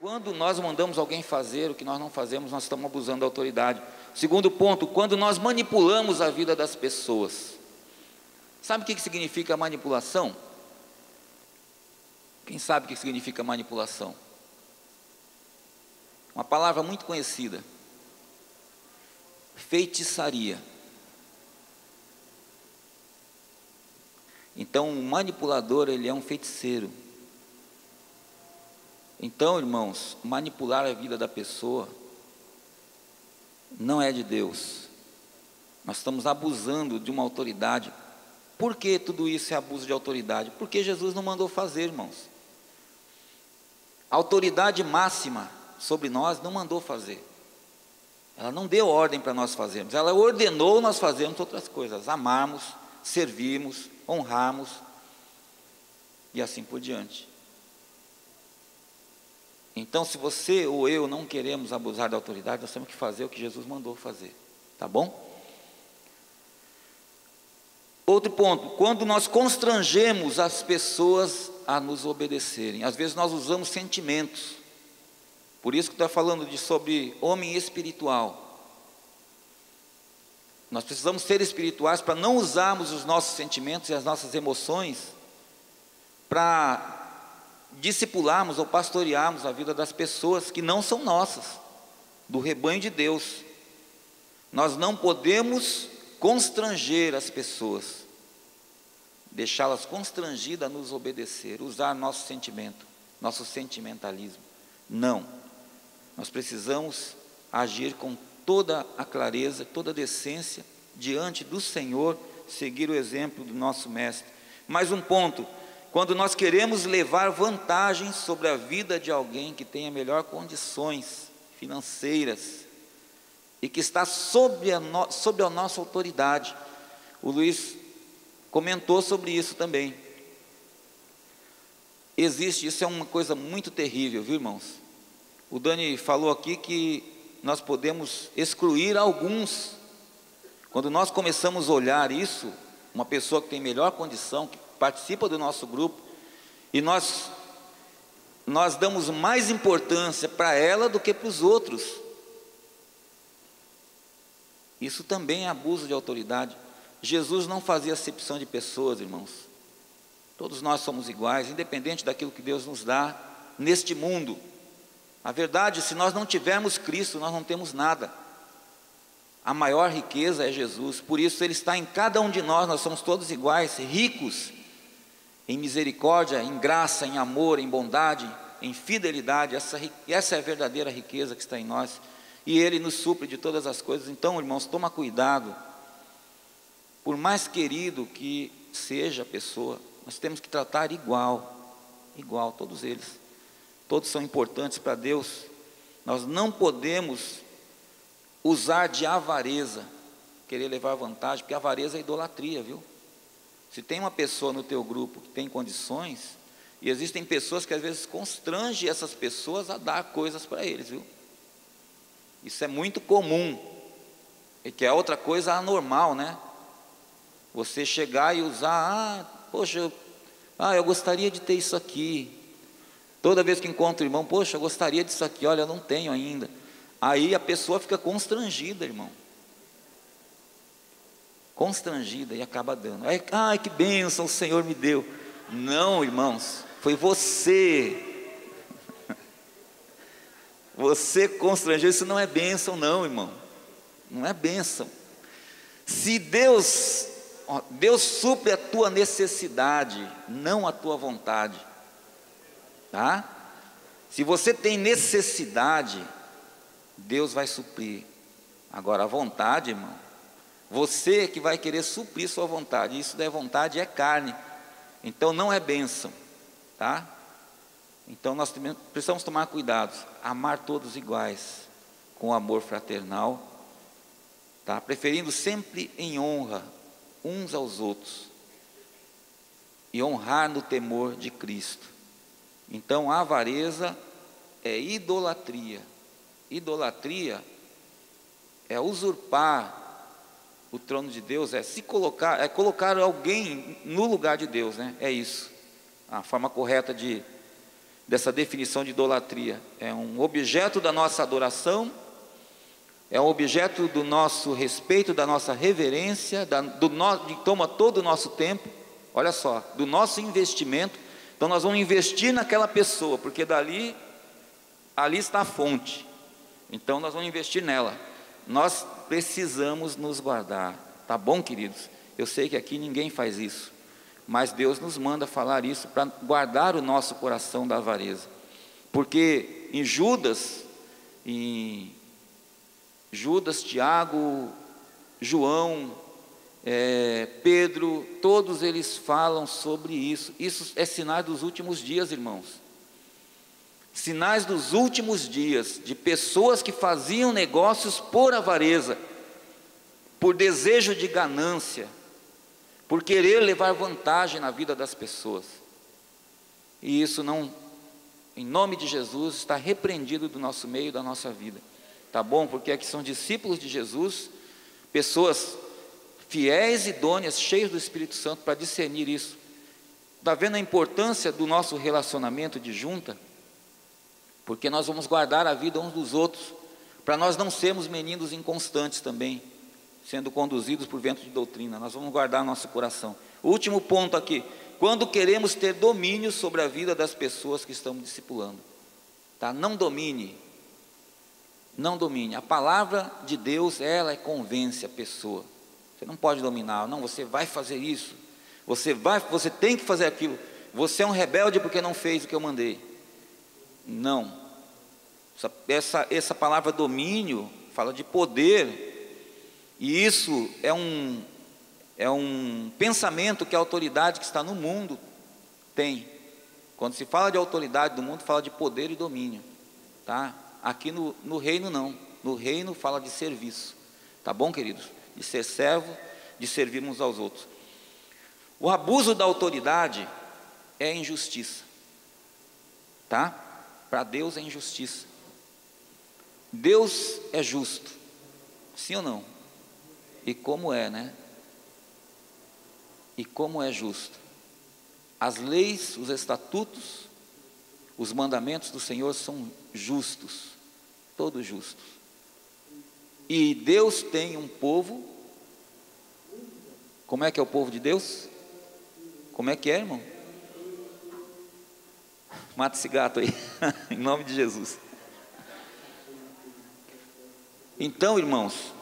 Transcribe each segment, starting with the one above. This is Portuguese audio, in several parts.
Quando nós mandamos alguém fazer o que nós não fazemos, nós estamos abusando da autoridade. Segundo ponto, quando nós manipulamos a vida das pessoas. Sabe o que significa manipulação? Quem sabe o que significa manipulação? Uma palavra muito conhecida: feitiçaria. Então, o manipulador, ele é um feiticeiro. Então, irmãos, manipular a vida da pessoa não é de Deus. Nós estamos abusando de uma autoridade. Por que tudo isso é abuso de autoridade? Porque Jesus não mandou fazer, irmãos. A autoridade máxima sobre nós não mandou fazer. Ela não deu ordem para nós fazermos. Ela ordenou nós fazermos outras coisas: amarmos, servirmos, honrarmos e assim por diante. Então, se você ou eu não queremos abusar da autoridade, nós temos que fazer o que Jesus mandou fazer, tá bom? Outro ponto: quando nós constrangemos as pessoas a nos obedecerem. Às vezes nós usamos sentimentos. Por isso que está falando sobre homem espiritual. Nós precisamos ser espirituais para não usarmos os nossos sentimentos e as nossas emoções para discipularmos ou pastorearmos a vida das pessoas que não são nossas, do rebanho de Deus. Nós não podemos constranger as pessoas, deixá-las constrangidas a nos obedecer, usar nosso sentimento, nosso sentimentalismo. Não, nós precisamos agir com toda a clareza, toda a decência diante do Senhor, seguir o exemplo do nosso mestre. Mais um ponto: quando nós queremos levar vantagem sobre a vida de alguém que tenha melhor condições financeiras e que está sob a nossa autoridade. O Luiz comentou sobre isso também. Isso é uma coisa muito terrível, viu, irmãos? O Dani falou aqui que nós podemos excluir alguns. Quando nós começamos a olhar isso, uma pessoa que tem melhor condição, que participa do nosso grupo, e nós damos mais importância para ela do que para os outros. Isso também é abuso de autoridade. Jesus não fazia acepção de pessoas, irmãos. Todos nós somos iguais, independente daquilo que Deus nos dá neste mundo. A verdade, se nós não tivermos Cristo, nós não temos nada. A maior riqueza é Jesus, por isso Ele está em cada um de nós. Nós somos todos iguais, ricos em misericórdia, em graça, em amor, em bondade, em fidelidade. Essa é a verdadeira riqueza que está em nós, e Ele nos supre de todas as coisas. Então, irmãos, toma cuidado. Por mais querido que seja a pessoa, nós temos que tratar igual, todos eles. Todos são importantes para Deus. Nós não podemos usar de avareza, querer levar vantagem, porque avareza é idolatria, viu? Se tem uma pessoa no teu grupo que tem condições, e existem pessoas que às vezes constrangem essas pessoas a dar coisas para eles, viu? Isso é muito comum, e que é outra coisa anormal, né? Você chegar e usar: poxa, eu gostaria de ter isso aqui. Toda vez que encontro o irmão: poxa, eu gostaria disso aqui, olha, eu não tenho ainda. Aí a pessoa fica constrangida, irmão. Constrangida, e acaba dando. Ai, que bênção o Senhor me deu. Não, irmãos, foi você. Você constrangeu. Isso não é bênção não, irmão. Não é bênção. Se Deus supre a tua necessidade, não a tua vontade, tá? Se você tem necessidade, Deus vai suprir. Agora, a vontade, irmão, você que vai querer suprir sua vontade. Isso da vontade é carne, então não é bênção, tá? Então nós precisamos tomar cuidado, amar todos iguais, com amor fraternal, tá? Preferindo sempre em honra uns aos outros, e honrar no temor de Cristo. Então a avareza é idolatria. Idolatria é usurpar o trono de Deus, é colocar alguém no lugar de Deus, né? É isso, a forma correta de dessa definição de idolatria. É um objeto da nossa adoração, é um objeto do nosso respeito, da nossa reverência, que toma todo o nosso tempo, olha só, do nosso investimento. Então nós vamos investir naquela pessoa, porque ali está a fonte. Então nós vamos investir nela. Nós precisamos nos guardar, tá bom, queridos? Eu sei que aqui ninguém faz isso, mas Deus nos manda falar isso para guardar o nosso coração da avareza. Porque em Judas, Tiago, João, Pedro, todos eles falam sobre isso. Isso é sinais dos últimos dias, irmãos. Sinais dos últimos dias, de pessoas que faziam negócios por avareza, por desejo de ganância, por querer levar vantagem na vida das pessoas. E isso não, em nome de Jesus, está repreendido do nosso meio, da nossa vida. Tá bom? Porque aqui são discípulos de Jesus, pessoas fiéis, idôneas, cheias do Espírito Santo para discernir isso. Está vendo a importância do nosso relacionamento de junta? Porque nós vamos guardar a vida uns dos outros, para nós não sermos meninos inconstantes também, sendo conduzidos por vento de doutrina. Nós vamos guardar nosso coração. O último ponto aqui: quando queremos ter domínio sobre a vida das pessoas que estamos discipulando, tá? Não domine. A palavra de Deus, ela convence a pessoa. Você não pode dominar. Não, você vai fazer isso, você tem que fazer aquilo, você é um rebelde porque não fez o que eu mandei. Não, essa palavra domínio fala de poder, e isso é um pensamento que a autoridade que está no mundo tem. Quando se fala de autoridade do mundo, fala de poder e domínio, tá? Aqui no reino não, no reino fala de serviço, tá bom, queridos? De ser servo, de servir uns aos outros. O abuso da autoridade é injustiça, tá? Para Deus é injustiça. Deus é justo, sim ou não? E como é, né? E como é justo. As leis, os estatutos, os mandamentos do Senhor são justos, todos justos. E Deus tem um povo. Como é que é o povo de Deus? Como é que é, irmão? Mata esse gato aí, em nome de Jesus. Então, irmãos,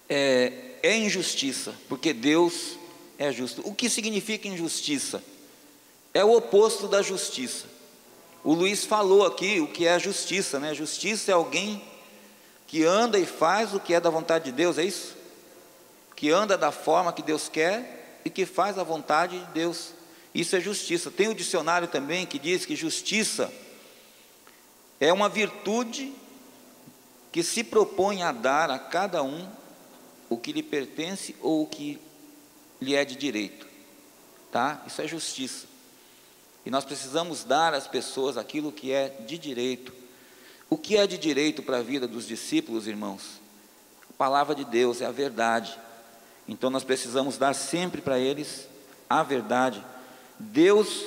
é injustiça, porque Deus é justo. O que significa injustiça? É o oposto da justiça. O Luiz falou aqui o que é a justiça, né? Justiça é alguém que anda e faz o que é da vontade de Deus, é isso? Que anda da forma que Deus quer e que faz a vontade de Deus. Isso é justiça. Tem o dicionário também que diz que justiça é uma virtude que se propõe a dar a cada um o que lhe pertence ou o que lhe é de direito, tá? Isso é justiça. E nós precisamos dar às pessoas aquilo que é de direito. O que é de direito para a vida dos discípulos, irmãos? A palavra de Deus é a verdade. Então nós precisamos dar sempre para eles a verdade. Deus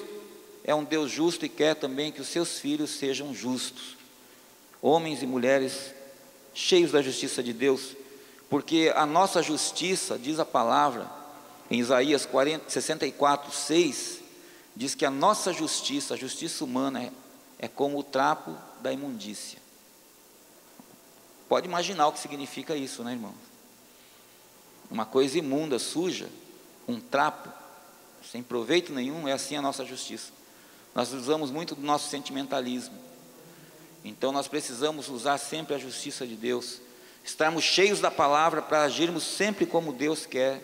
é um Deus justo e quer também que os seus filhos sejam justos, homens e mulheres cheios da justiça de Deus, porque a nossa justiça, diz a palavra em Isaías 64:6, diz que a nossa justiça, a justiça humana é como o trapo da imundícia. Pode imaginar o que significa isso, né, irmão? Uma coisa imunda, suja, um trapo sem proveito nenhum, é assim a nossa justiça. Nós usamos muito do nosso sentimentalismo. Então nós precisamos usar sempre a justiça de Deus, estarmos cheios da palavra para agirmos sempre como Deus quer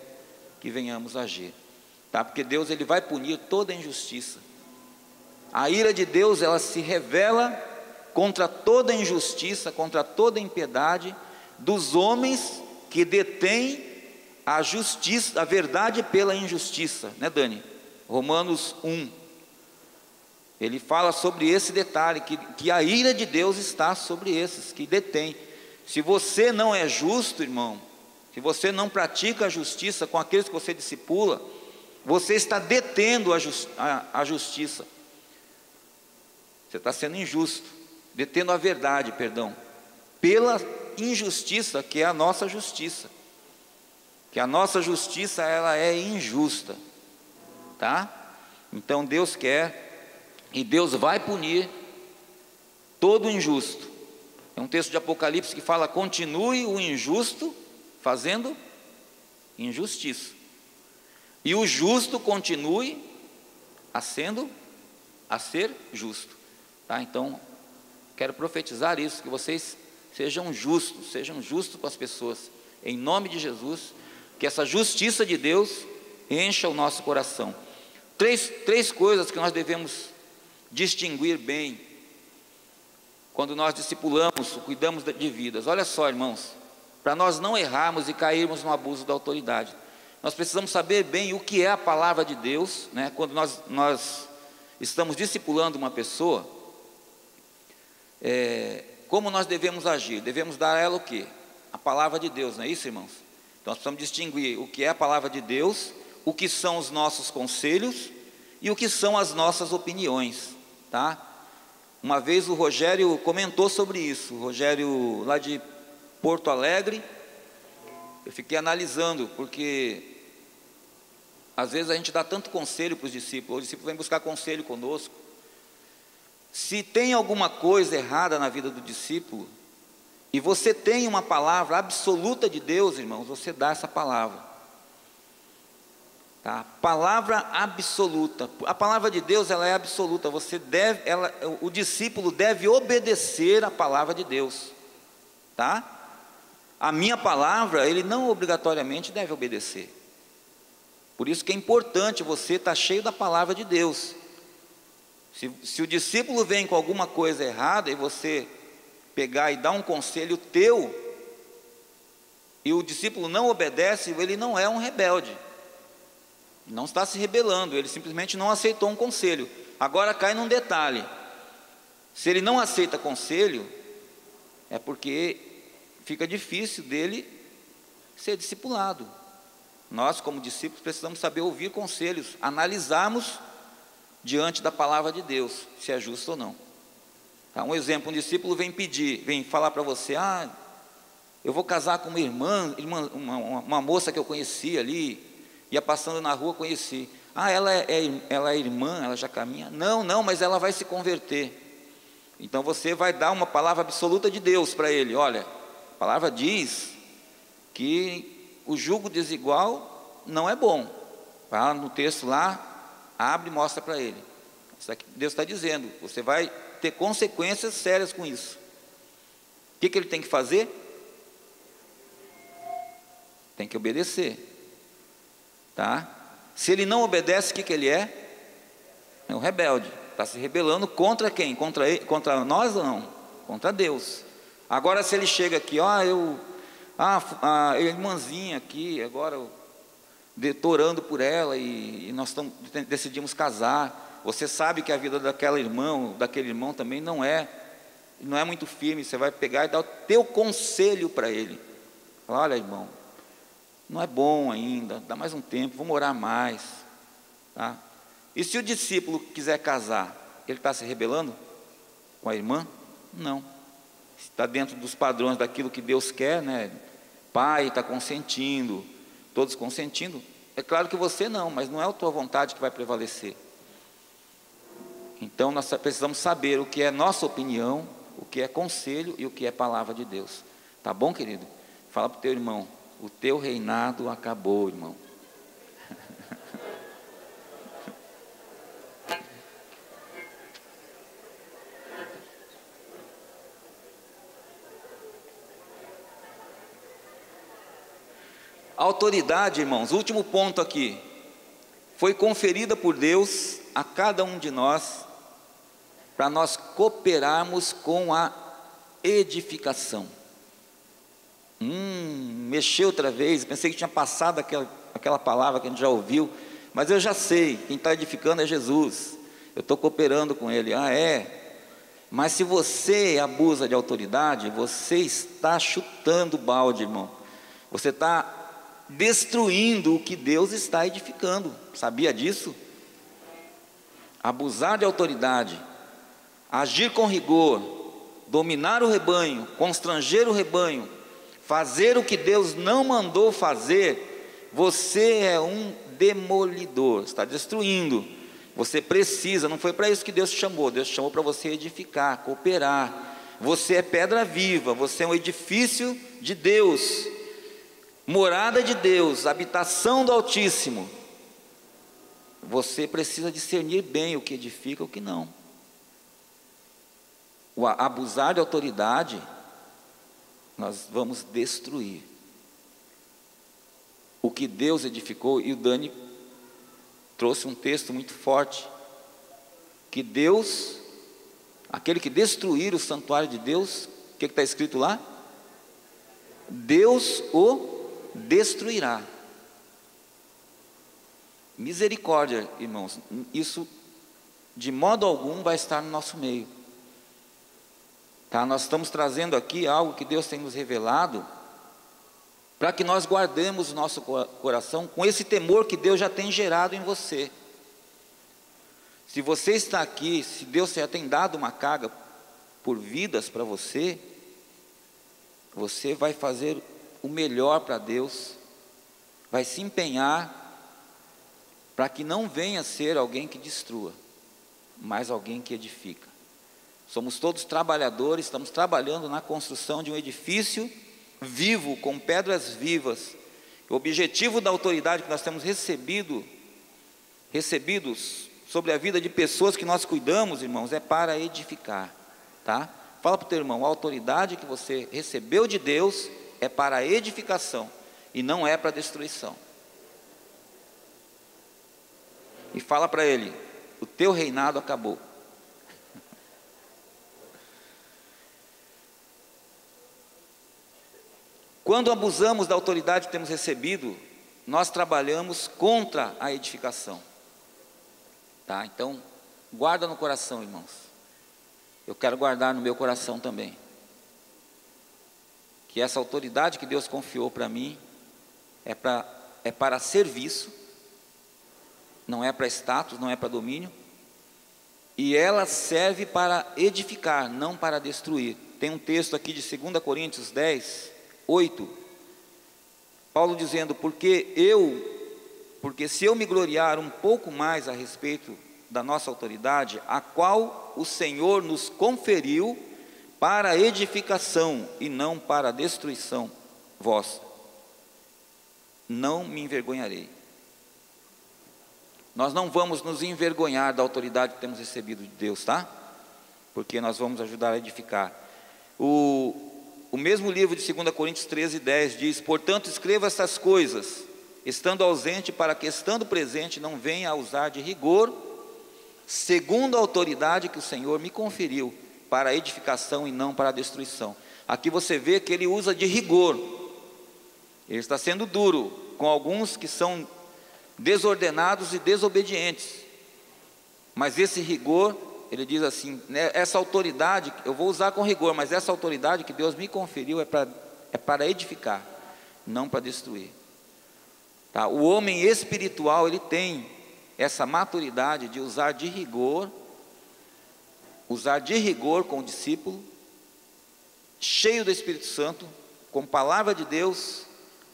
que venhamos agir, tá? Porque Deus, ele vai punir toda injustiça. A ira de Deus, ela se revela contra toda injustiça, contra toda impiedade dos homens que detêm a justiça, a verdade pela injustiça, né, Dani? Romanos 1, ele fala sobre esse detalhe, que a ira de Deus está sobre esses que detêm. Se você não é justo, irmão, se você não pratica a justiça com aqueles que você discipula, você está detendo a justiça. Você está sendo injusto, detendo a verdade, perdão, pela injustiça que é a nossa justiça. Que a nossa justiça, ela é injusta, tá? Então Deus quer, e Deus vai punir todo injusto. É um texto de Apocalipse que fala: continue o injusto fazendo injustiça, e o justo continue a ser justo, tá? Então, quero profetizar isso, que vocês sejam justos com as pessoas, em nome de Jesus, que essa justiça de Deus encha o nosso coração. Três coisas que nós devemos distinguir bem quando nós discipulamos, cuidamos de vidas. Olha só, irmãos, para nós não errarmos e cairmos no abuso da autoridade, nós precisamos saber bem o que é a palavra de Deus, né? Quando nós estamos discipulando uma pessoa, como nós devemos agir? Devemos dar a ela o quê? A palavra de Deus, não é isso, irmãos? Então nós precisamos distinguir o que é a palavra de Deus, o que são os nossos conselhos e o que são as nossas opiniões, tá? Uma vez o Rogério comentou sobre isso, o Rogério lá de Porto Alegre. Eu fiquei analisando, porque às vezes a gente dá tanto conselho para os discípulos, o discípulo vem buscar conselho conosco. Se tem alguma coisa errada na vida do discípulo, e você tem uma palavra absoluta de Deus, irmãos, você dá essa palavra, tá? Palavra absoluta. A palavra de Deus, ela é absoluta. O discípulo deve obedecer a palavra de Deus, tá? A minha palavra, ele não obrigatoriamente deve obedecer. Por isso que é importante você estar cheio da palavra de Deus. Se o discípulo vem com alguma coisa errada e você pegar e dar um conselho teu, e o discípulo não obedece, ele não é um rebelde, não está se rebelando, ele simplesmente não aceitou um conselho. Agora cai num detalhe: se ele não aceita conselho, é porque fica difícil dele ser discipulado. Nós, como discípulos, precisamos saber ouvir conselhos, analisarmos diante da palavra de Deus, se é justo ou não. Tá? Um exemplo: um discípulo vem falar para você: eu vou casar com uma moça que eu conheci ali, ia passando na rua, conheci. Ela é irmã, ela já caminha? Não, mas ela vai se converter. Então você vai dar uma palavra absoluta de Deus para ele. Olha, a palavra diz que o jugo desigual não é bom. Tá? No texto lá, abre e mostra para ele. Isso aqui Deus está dizendo, você vai ter consequências sérias com isso. O que ele tem que fazer? Tem que obedecer, tá? Se ele não obedece, o que ele é? É um rebelde. Está se rebelando contra quem? Contra nós ou não? Contra Deus. Agora, se ele chega aqui: a irmãzinha aqui, agora orando por ela, e nós decidimos casar. Você sabe que a vida daquela irmã, daquele irmão também não é muito firme. Você vai pegar e dar o teu conselho para ele. Fala: olha, irmão, não é bom ainda, dá mais um tempo, vamos orar mais, tá? E se o discípulo quiser casar, ele está se rebelando com a irmã? Não. Está dentro dos padrões daquilo que Deus quer, né? Pai está consentindo, todos consentindo. É claro que você não, mas não é a tua vontade que vai prevalecer. Então nós precisamos saber o que é nossa opinião, o que é conselho e o que é palavra de Deus. Tá bom, querido? Fala para o teu irmão: o teu reinado acabou, irmão. Autoridade, irmãos, último ponto aqui, foi conferida por Deus a cada um de nós, para nós cooperarmos com a edificação. Mexeu outra vez, pensei que tinha passado aquela palavra que a gente já ouviu, mas eu já sei, quem está edificando é Jesus, eu estou cooperando com Ele. Mas se você abusa de autoridade, você está chutando o balde, irmão, você está destruindo o que Deus está edificando. Sabia disso? Abusar de autoridade, agir com rigor, dominar o rebanho, constranger o rebanho, fazer o que Deus não mandou fazer, você é um demolidor, está destruindo. Você precisa, não foi para isso que Deus te chamou. Deus te chamou para você edificar, cooperar. Você é pedra viva, você é um edifício de Deus, morada de Deus, habitação do Altíssimo. Você precisa discernir bem o que edifica e o que não. O abusar de autoridade, nós vamos destruir o que Deus edificou. E o Dani trouxe um texto muito forte, que Deus, aquele que destruir o santuário de Deus, o que está escrito lá? Deus o destruirá. Misericórdia, irmãos, isso de modo algum vai estar no nosso meio, tá? Nós estamos trazendo aqui algo que Deus tem nos revelado, para que nós guardemos o nosso coração com esse temor que Deus já tem gerado em você. Se você está aqui, se Deus já tem dado uma carga por vidas para você, você vai fazer o melhor para Deus, vai se empenhar para que não venha ser alguém que destrua, mas alguém que edifica. Somos todos trabalhadores, estamos trabalhando na construção de um edifício vivo, com pedras vivas. O objetivo da autoridade que nós temos recebidos sobre a vida de pessoas que nós cuidamos, irmãos, é para edificar, tá? Fala para o teu irmão, a autoridade que você recebeu de Deus é para a edificação e não é para a destruição. E fala para ele, o teu reinado acabou. Quando abusamos da autoridade que temos recebido, nós trabalhamos contra a edificação, tá? Então, guarda no coração, irmãos. Eu quero guardar no meu coração também, que essa autoridade que Deus confiou para mim é para serviço, não é para status, não é para domínio, e ela serve para edificar, não para destruir. Tem um texto aqui de 2 Coríntios 10, 8, Paulo dizendo, porque se eu me gloriar um pouco mais a respeito da nossa autoridade, a qual o Senhor nos conferiu para a edificação e não para a destruição vossa, não me envergonharei. Nós não vamos nos envergonhar da autoridade que temos recebido de Deus, tá? Porque nós vamos ajudar a edificar. O mesmo livro de 2 Coríntios 13, 10 diz, portanto escreva essas coisas, estando ausente, para que estando presente não venha a usar de rigor, segundo a autoridade que o Senhor me conferiu, para a edificação e não para a destruição. Aqui você vê que ele usa de rigor, ele está sendo duro com alguns que são desordenados e desobedientes, mas esse rigor, ele diz assim, né, essa autoridade, eu vou usar com rigor, mas essa autoridade que Deus me conferiu é para edificar, não para destruir, tá? O homem espiritual, ele tem essa maturidade de usar de rigor com o discípulo, cheio do Espírito Santo, com palavra de Deus,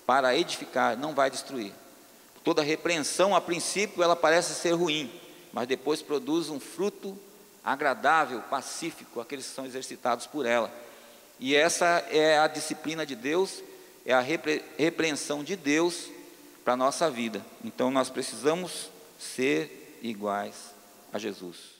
para edificar, não vai destruir. Toda repreensão, a princípio, ela parece ser ruim, mas depois produz um fruto agradável, pacífico, aqueles que são exercitados por ela. E essa é a disciplina de Deus, é a repreensão de Deus para a nossa vida. Então nós precisamos ser iguais a Jesus.